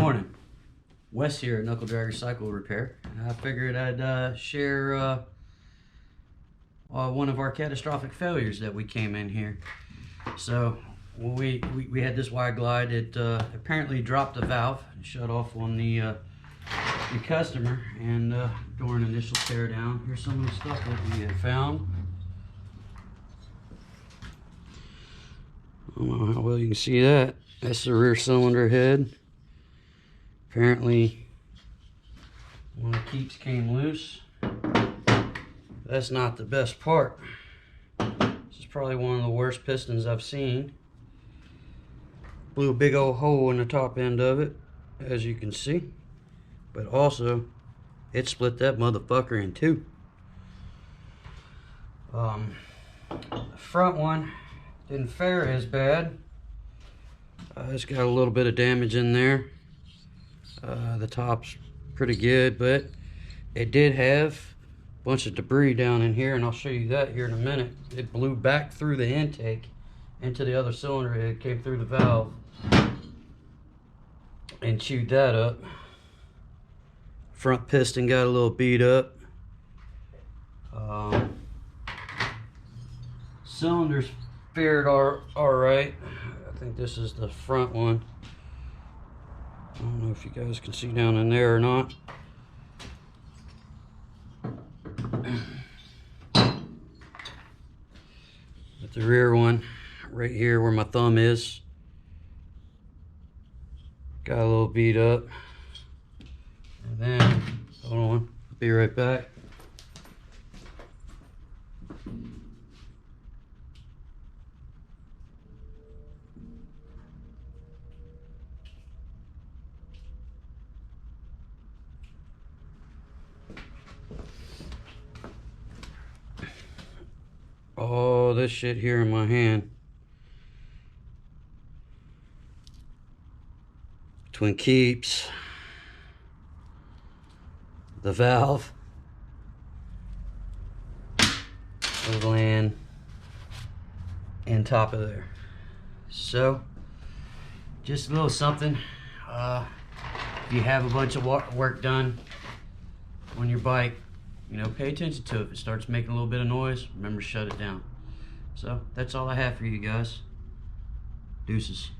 morning. Wes here at Knuckle Dragger Cycle Repair. I figured I'd share one of our catastrophic failures that we came in here. So when we had this wide glide, it apparently dropped a valve and shut off on the customer, and during initial tear down, here's some of the stuff that we had found. I don't know how well you can see that. That's the rear cylinder head. Apparently one of the keeps came loose. That's not the best part. This is probably one of the worst pistons I've seen. Blew a big old hole in the top end of it, as you can see. But also, it split that motherfucker in two. The front one didn't fare as bad. It's got a little bit of damage in there. The top's pretty good, but it did have a bunch of debris down in here, and I'll show you that here in a minute. It blew back through the intake into the other cylinder head, came through the valve, and chewed that up. Front piston got a little beat up. Cylinders fared all right. I think this is the front one. I don't know if you guys can see down in there or not. But the rear one, right here where my thumb is, got a little beat up. And then, hold on, I'll be right back. Oh, this shit here in my hand. Twin keeps, the valve, the land, and top of there. So, just a little something. If you have a bunch of work done on your bike, you know, pay attention to it. If it starts making a little bit of noise, remember to shut it down. So that's all I have for you guys. Deuces.